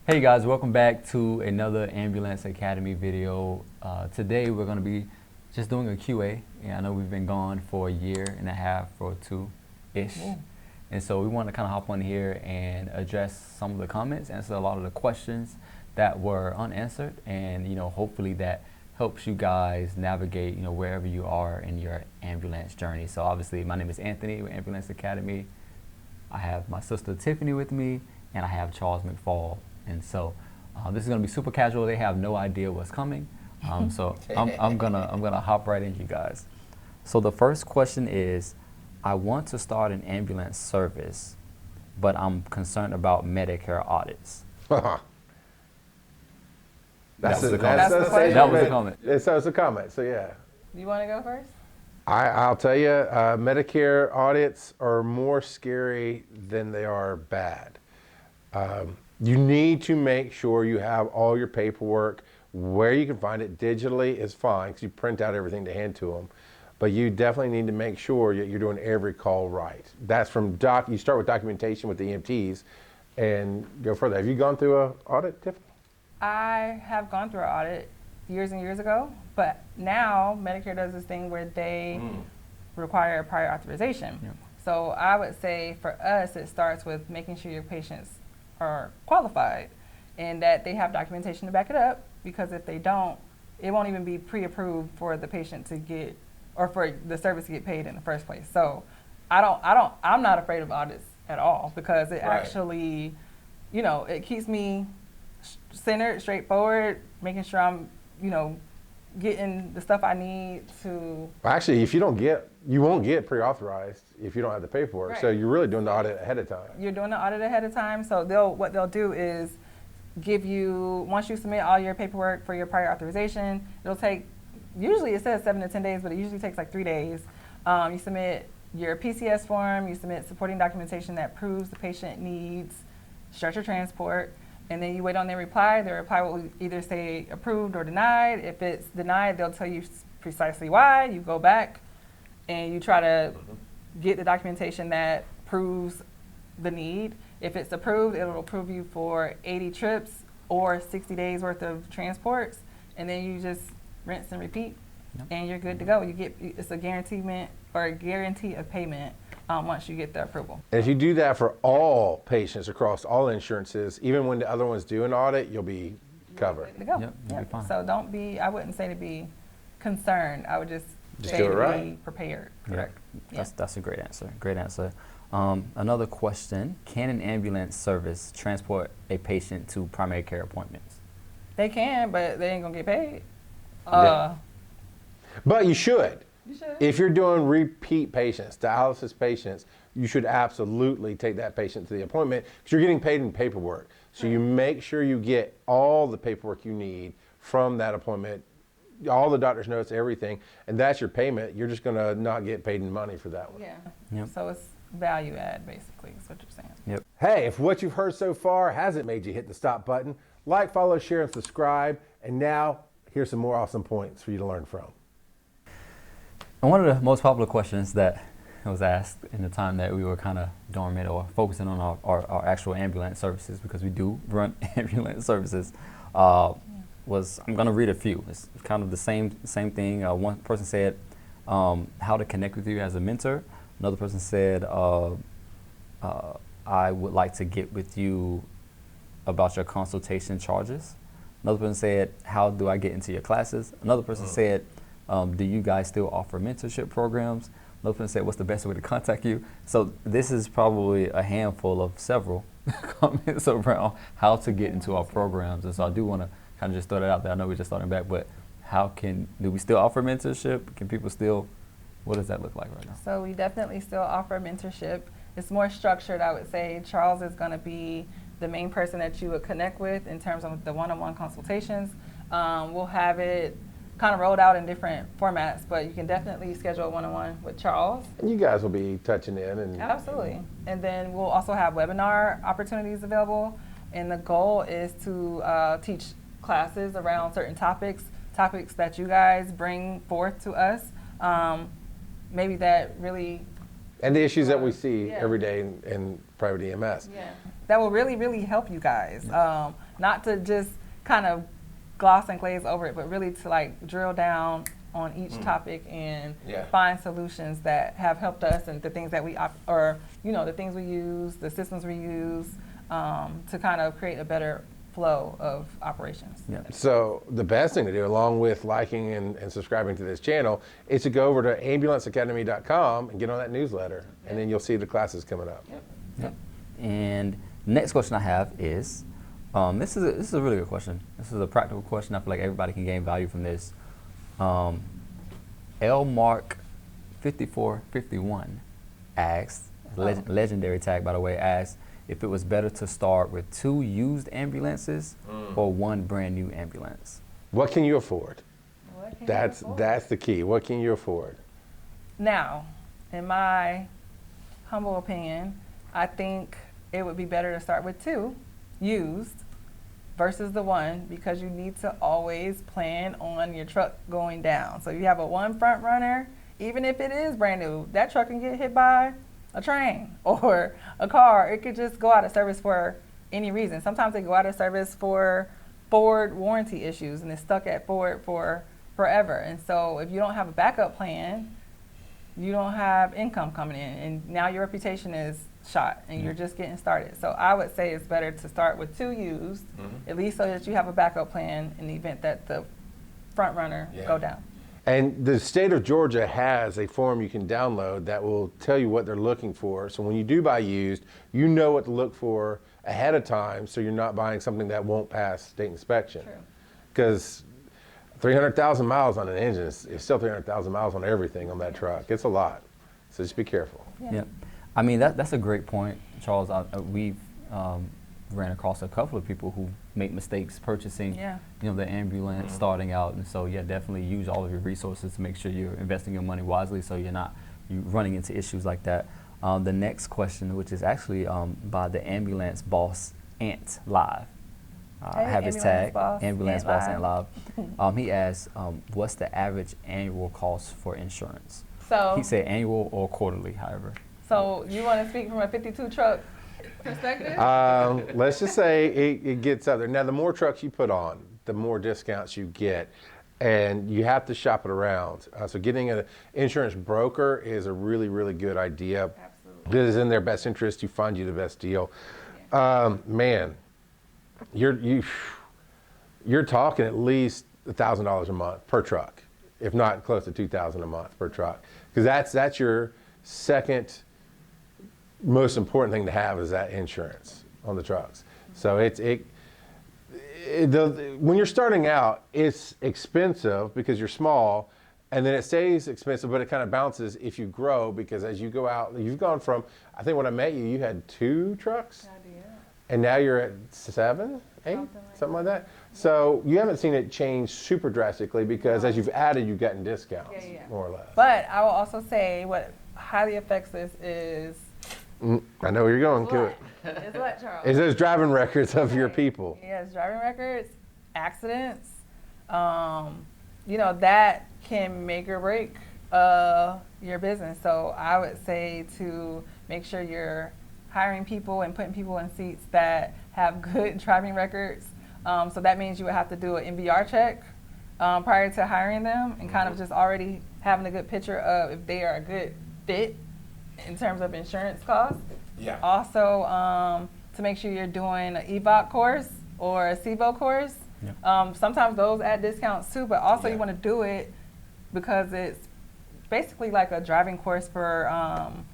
Hey guys, welcome back to another Ambulance Academy video. Today we're going to be just doing a QA. And I know we've been gone for a year and a half or two-ish. And so we want to kind of hop on here and address some of the comments, answer a lot of the questions that were unanswered, and hopefully that helps you guys navigate wherever you are in your ambulance journey. So obviously my name is Anthony with Ambulance Academy. I have my sister Tiffany with me, and I have Charles McFall. And so this is gonna be super casual. They have no idea what's coming. So I'm gonna hop right in, you guys. So the first question is, I want to start an ambulance service, but I'm concerned about Medicare audits. That was the comment. So it's a comment. So yeah. You want to go first? I'll tell you, Medicare audits are more scary than they are bad. You need to make sure you have all your paperwork. Where you can find it digitally is fine, because you print out everything to hand to them. But you definitely need to make sure that you're doing every call right. That's from you start with documentation with the EMTs and go further. Have you gone through an audit, Tiffany? I have gone through an audit years and years ago, but now Medicare does this thing where they require a prior authorization. Yeah. So I would say for us, it starts with making sure your patients are qualified and that they have documentation to back it up, because if they don't, it won't even be pre-approved for the patient to get, or for the service to get paid in the first place. So I'm not afraid of audits at all, because it actually, it keeps me centered, straightforward, making sure I'm, getting the stuff I need to. Actually, if you don't get, you won't get pre-authorized if you don't have the paperwork. Right. So you're really doing the audit ahead of time. You're doing the audit ahead of time, so what they'll do is give you, once you submit all your paperwork for your prior authorization, it'll take, usually it says 7 to 10 days, but it usually takes like 3 days. You submit your PCS form, you submit supporting documentation that proves the patient needs stretcher transport, and then you wait on their reply. Their reply will either say approved or denied. If it's denied, they'll tell you precisely why. You go back and you try to get the documentation that proves the need. If it's approved, it'll approve you for 80 trips or 60 days worth of transports, and then you just rinse and repeat, and you're good to go. It's a guarantee of payment once you get the approval. And if you do that for all patients across all insurances, even when the other ones do an audit, you'll be covered. Good to go. Yep, you'll be fine. So I wouldn't say to be concerned. I would just say do it to right. be prepared. Correct. Yeah. That's a great answer. Great answer. Another question: can an ambulance service transport a patient to primary care appointments? They can, but they ain't gonna get paid. But you should. You should. If you're doing repeat patients, dialysis patients, you should absolutely take that patient to the appointment, because you're getting paid in paperwork. So you make sure you get all the paperwork you need from that appointment, all the doctor's notes, everything, and that's your payment. You're just gonna not get paid in money for that one. Yeah. Yep. So it's value add, basically, is what you're saying. Yep. Hey, if what you've heard so far hasn't made you hit the stop button, like, follow, share, and subscribe. And now, here's some more awesome points for you to learn from. And one of the most popular questions that was asked in the time that we were kind of dormant or focusing on our actual ambulance services, because we do run ambulance services, was, I'm going to read a few. It's kind of the same thing. One person said, how to connect with you as a mentor. Another person said, I would like to get with you about your consultation charges. Another person said, how do I get into your classes? Another person said, do you guys still offer mentorship programs? Another person said, what's the best way to contact you? So this is probably a handful of several comments around how to get into our programs. And so I do want to kind of just throw that out there. I know we're just starting back, but do we still offer mentorship? Can people still, what does that look like right now? So we definitely still offer mentorship. It's more structured, I would say. Charles is going to be the main person that you would connect with in terms of the one-on-one consultations. We'll have it kind of rolled out in different formats, but you can definitely schedule a one-on-one with Charles. And you guys will be touching in. And Absolutely. And then we'll also have webinar opportunities available. And the goal is to teach classes around certain topics that you guys bring forth to us. Maybe that really And the issues that we see Yeah. every day in private EMS. Yeah. That will really, really help you guys. not to just kind of gloss and glaze over it, but really to like drill down on each topic and find solutions that have helped us and the things that we the things we use, the systems we use, to kind of create a better flow of operations. Yeah. So the best thing to do, along with liking and subscribing to this channel, is to go over to ambulanceacademy.com and get on that newsletter, and then you'll see the classes coming up. Yep. And next question I have is, this is a really good question. This is a practical question. I feel like everybody can gain value from this. Lmark 5451 asks, legendary tag by the way, asks if it was better to start with 2 used ambulances or 1 brand new ambulance. What can you afford? What can you That's afford? the key. What can you afford? Now, in my humble opinion, I think it would be better to start with 2 used versus the 1, because you need to always plan on your truck going down. So you have a 1 front runner, even if it is brand new, that truck can get hit by a train or a car. It could just go out of service for any reason. Sometimes they go out of service for Ford warranty issues and it's stuck at Ford for forever. And so if you don't have a backup plan, you don't have income coming in, and now your reputation is shot and you're just getting started. So I would say it's better to start with 2 used, at least so that you have a backup plan in the event that the front runner go down. And the state of Georgia has a form you can download that will tell you what they're looking for. So when you do buy used, you know what to look for ahead of time, so you're not buying something that won't pass state inspection. Because 300,000 miles on an engine is still 300,000 miles on everything on that truck. It's a lot. So just be careful. Yeah. I mean, that's a great point, Charles. We've ran across a couple of people who make mistakes purchasing, the ambulance starting out, and so definitely use all of your resources to make sure you're investing your money wisely, so you're running into issues like that. The next question, which is actually by the ambulance boss Ant Live. I have his tag, ambulance boss Ant Live. He asks, what's the average annual cost for insurance? So he said annual or quarterly, however. So you want to speak from a 52 truck perspective? Let's just say it gets up there. Now, the more trucks you put on, the more discounts you get, and you have to shop it around. So getting an insurance broker is a really, really good idea. Absolutely. It is in their best interest to find you the best deal. Man, you're talking at least $1,000 a month per truck, if not close to $2,000 a month per truck, because that's your second most important thing to have, is that insurance on the trucks. So when you're starting out, it's expensive because you're small, and then it stays expensive, but it kind of bounces if you grow, because as you go out, you've gone from, I think when I met you, you had 2 trucks, and now you're at 7, 8, something like that. So you haven't seen it change super drastically, because as you've added, you've gotten discounts, more or less. But I will also say what highly affects this is I know where you're going. Good. It's what, Charles? Is those driving records of your people? Yes, driving records, accidents. That can make or break your business. So I would say to make sure you're hiring people and putting people in seats that have good driving records. So that means you would have to do an MVR check prior to hiring them, and kind of just already having a good picture of if they are a good fit in terms of insurance costs. Also, to make sure you're doing an EVOC course or a CVO course. Sometimes those add discounts too, but also you want to do it because it's basically like a driving course for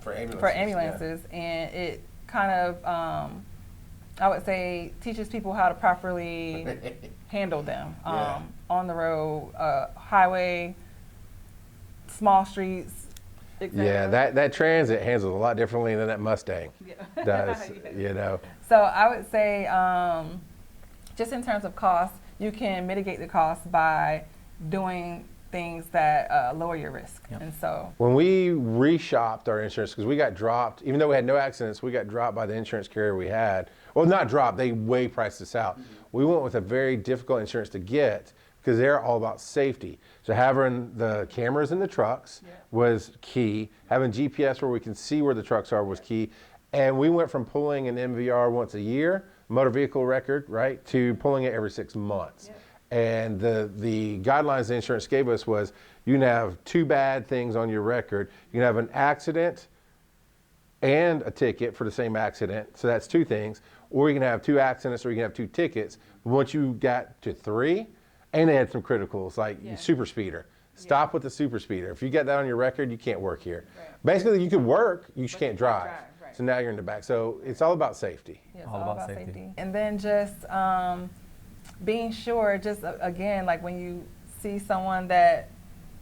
ambulances, and it kind of, I would say, teaches people how to properly handle them on the road, highway, small streets. Yeah, that Transit handles a lot differently than that Mustang does, So I would say, just in terms of cost, you can mitigate the cost by doing things that lower your risk. And so when we reshopped our insurance, because we got dropped, even though we had no accidents, we got dropped by the insurance carrier we had. Well, not dropped, they way priced us out. We went with a very difficult insurance to get, because they're all about safety. So having the cameras in the trucks was key. Having GPS where we can see where the trucks are was key. And we went from pulling an MVR once a year motor vehicle record, right, to pulling it every 6 months. Yep. And the guidelines the insurance gave us was you can have 2 bad things on your record. You can have an accident and a ticket for the same accident, so that's 2 things. Or you can have 2 accidents, or you can have 2 tickets. Once you got to 3, and they had some criticals like Yeah. super speeder. Stop with the super speeder. If you get that on your record, you can't work here. Right. Basically, you could work, you just But you can't can't drive. drive, right. So now you're in the back. So it's all about safety. Yeah, it's All all about about safety. safety. And then just being sure, just again, like when you see someone that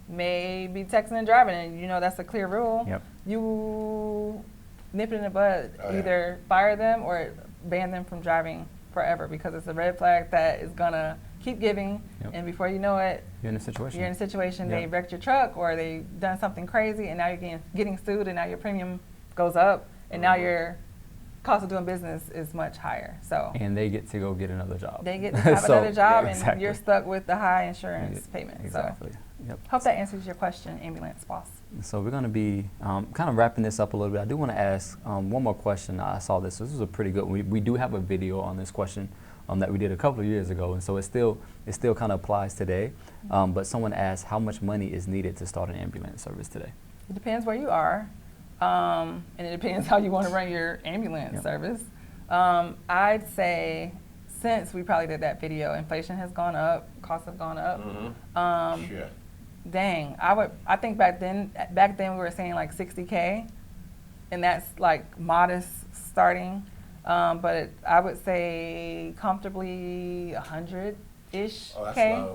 may be texting and driving, and you know that's a clear rule, Yep. you nip it in the bud. Oh, yeah. Either fire them or ban them from driving forever, because it's a red flag that is gonna keep giving, Yep. and before you know it, You're in a situation. you're in a situation they Yep. wrecked your truck or they done something crazy, and now you're getting sued, and now your premium goes up, and now your cost of doing business is much higher. So And they get to go get another job. they get to have So, another job, yeah, and exactly. you're stuck with the high insurance payment. Exactly. Yep. So hope that answers your question, ambulance boss. So we're going to be kind of wrapping this up a little bit. I do want to ask one more question. I saw this. This was a pretty good one. We do have a video on this question that we did a couple of years ago, and so it still kind of applies today. But someone asked, how much money is needed to start an ambulance service today? It depends where you are, and it depends how you want to run your ambulance Yep. service. I'd say since we probably did that video, inflation has gone up, costs have gone up. Yeah. Dang, I think back then we were saying like 60K, and that's like modest starting. But I would say comfortably 100-ish K.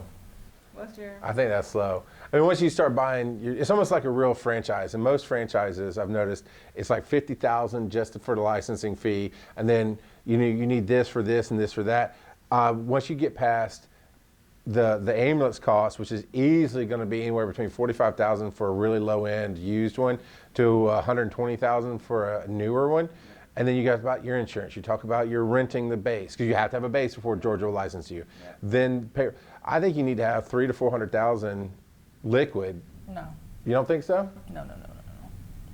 What's your? I think that's slow. I mean, once you start buying, it's almost like a real franchise. And most franchises, I've noticed, it's like $50,000 just for the licensing fee, and then you need this for this and this for that. Once you get past the ambulance cost, which is easily going to be anywhere between $45,000 for a really low end used one to $120,000 for a newer one. And then you guys about your insurance. You talk about your renting the base, because you have to have a base before Georgia will license you. Yeah. Then pay. I think you need to have $300,000 to $400,000 liquid. No, You don't think so? no.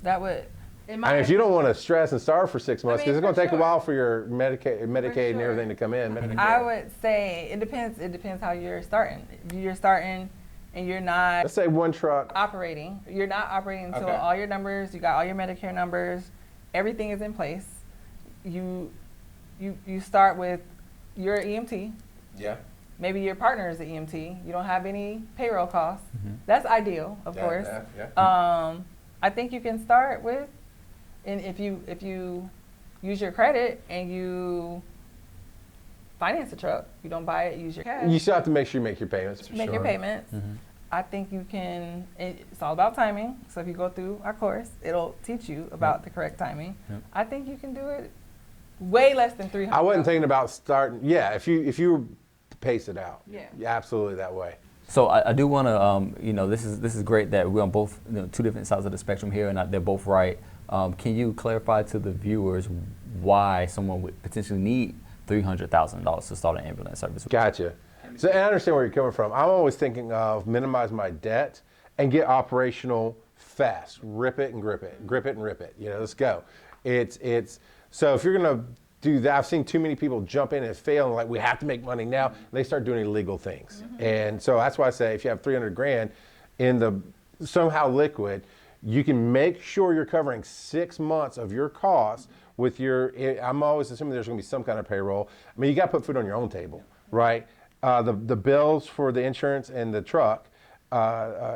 That would. In my I mean, if you don't want to stress and starve for 6 months, because mean, it's going for to take a sure. while for your Medicaid and sure. everything to come in. Medicare. I would say it depends. It depends how you're starting. If you're starting and you're not Let's say one truck. operating, you're not operating until Okay. all your numbers, you got all your Medicare numbers, everything is in place. You start with your EMT. Yeah. Maybe your partner is the EMT. You don't have any payroll costs. Mhm. That's ideal, of course. I think you can start with, and if you use your credit and you finance a truck, you don't buy it, use your cash. You still have to make sure you make your payments. For Make sure. your payments. Mhm. I think you can. It's all about timing. So if you go through our course, it'll teach you about the correct timing. Yep. I think you can do it way less than 300. I wasn't thinking about starting. Yeah, if you pace it out. Yeah. Absolutely that way. So I do want to, this is great that we're on both, 2 different sides of the spectrum here, and they're both right. Can you clarify to the viewers why someone would potentially need $300,000 to start an ambulance service? Gotcha. So I understand where you're coming from. I'm always thinking of minimize my debt and get operational fast. Rip it and grip it. Grip it and rip it. Let's go. It's so if you're gonna do that, I've seen too many people jump in and fail and like we have to make money now. And they start doing illegal things. And so that's why I say if you have 300 grand in the somehow liquid, you can make sure you're covering 6 months of your costs with your. I'm always assuming there's going to be some kind of payroll. I mean, you got to put food on your own table, right? The bills for the insurance and the truck,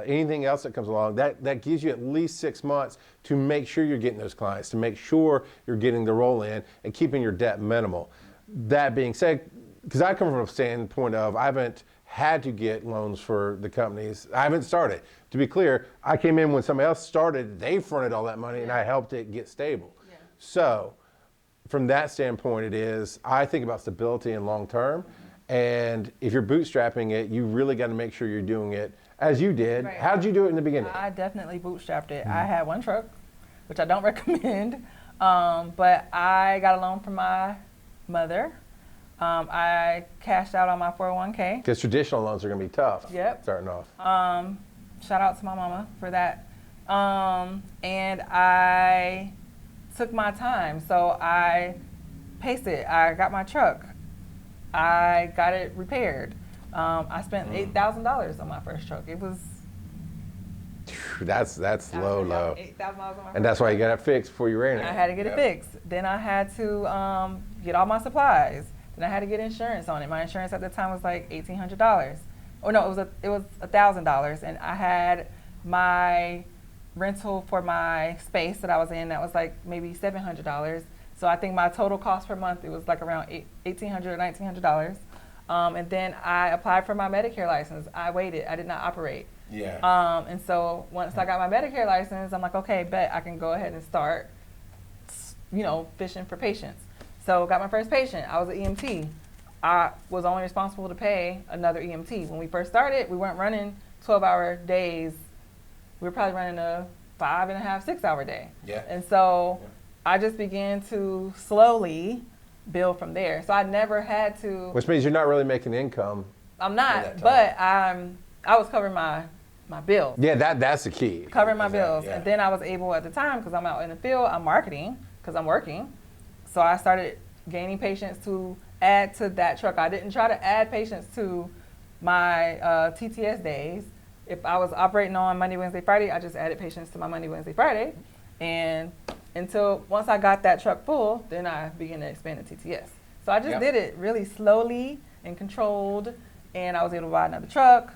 anything else that comes along, that gives you at least 6 months to make sure you're getting those clients, to make sure you're getting the roll in and keeping your debt minimal. That being said, because I come from a standpoint of I haven't had to get loans for the companies. I haven't started. To be clear, I came in when somebody else started, they fronted all that money and I helped it get stable. Yeah. So from that standpoint, I think about stability and long term. And if you're bootstrapping it, you really got to make sure you're doing it as you did. Right. How did you do it in the beginning? I definitely bootstrapped it. I had one truck, which I don't recommend, but I got a loan from my mother. I cashed out on my 401k. Because traditional loans are going to be tough. Yep. Starting off. Shout out to my mama for that. And I took my time. So I paced it. I got my truck. I got it repaired. I spent $8,000 on my first truck. It was That's low. $8,000 on my And that's why you got it fixed before you ran it. I had to get it fixed. Then I had to get all my supplies. Then I had to get insurance on it. My insurance at the time was like $1,800. Oh no, it was $1,000. And I had my rental for my space that I was in that was like maybe $700. So I think my total cost per month, it was like around $1,800 or $1,900. And then I applied for my Medicare license. I waited. I did not operate. Yeah. And so once I got my Medicare license, I'm like, okay, bet I can go ahead and start, fishing for patients. So got my first patient. I was an EMT. I was only responsible to pay another EMT. When we first started, we weren't running 12-hour days. We were probably running a 5.5, 6-hour day. Yeah. And so I just began to slowly build from there. So I never had to. Which means you're not really making income. I'm that not, time. but I was covering my bill. Yeah, that's the key. Covering my bills. Yeah. And then I was able at the time, because I'm out in the field, I'm marketing, because I'm working. So I started gaining patients to add to that truck. I didn't try to add patients to my TTS days. If I was operating on Monday, Wednesday, Friday, I just added patients to my Monday, Wednesday, Friday. And until once I got that truck full, then I began to expand the TTS. So I just did it really slowly and controlled, and I was able to buy another truck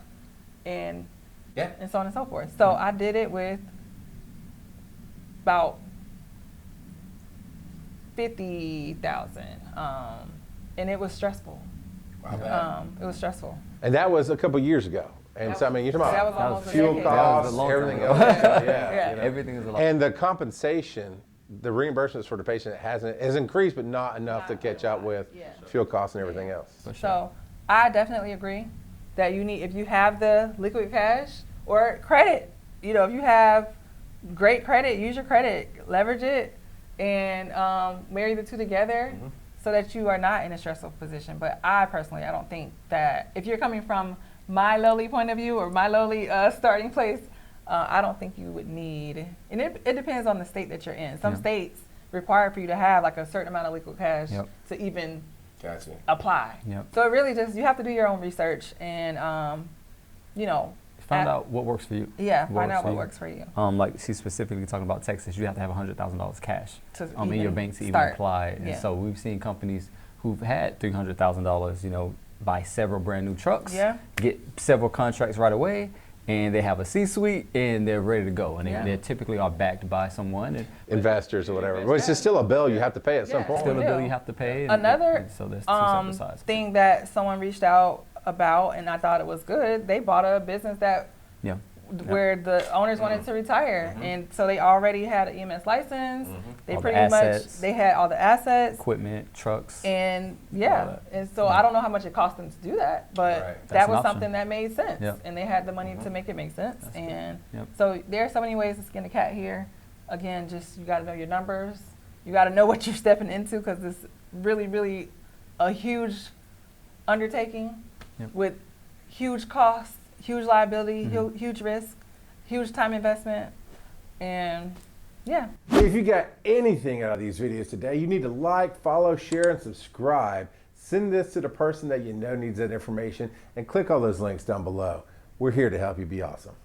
and so on and so forth. So I did it with about 50,000, and it was stressful. It was stressful. And that was a couple years ago. And so, I mean, you're talking That was about almost a fuel decade. costs, That was a long everything time else. ago. Yeah. Everything is a lot. And the compensation, the reimbursements for the patient has increased, but not enough to catch up with fuel costs and everything else. For sure. So I definitely agree that if you have the liquid cash or credit, if you have great credit, use your credit, leverage it, and marry the two together so that you are not in a stressful position. But I don't think that if you're coming from my lowly point of view or my lowly starting place, I don't think you would need, and it depends on the state that you're in. Some states require for you to have like a certain amount of liquid cash to even apply. So it really just, you have to do your own research and, Find out what works for you. Yeah, find out what works for you. Like she's specifically talking about Texas, you have to have $100,000 cash in your bank to even start. apply. And so we've seen companies who've had $300,000, buy several brand new trucks, get several contracts right away, and they have a C-suite and they're ready to go. And they typically are backed by someone. Investors or whatever. Well, it's just still a bill you have to pay at some point. Still a bill you have to pay. Another so there's two separate sides. thing that someone reached out about, and I thought it was good, they bought a business that where the owners wanted to retire, and so they already had an EMS license. They All the pretty much assets. they had all the assets, Equipment, trucks. and and so I don't know how much it cost them to do that, but That's that an was option. something that made sense, and they had the money to make it make sense. And so there are so many ways to skin a cat here. Again, just you got to know your numbers. You got to know what you're stepping into, because it's really, really a huge undertaking with huge costs, huge liability, huge risk, huge time investment, and If you got anything out of these videos today, you need to like, follow, share, and subscribe. Send this to the person that you know needs that information, and click all those links down below. We're here to help you be awesome.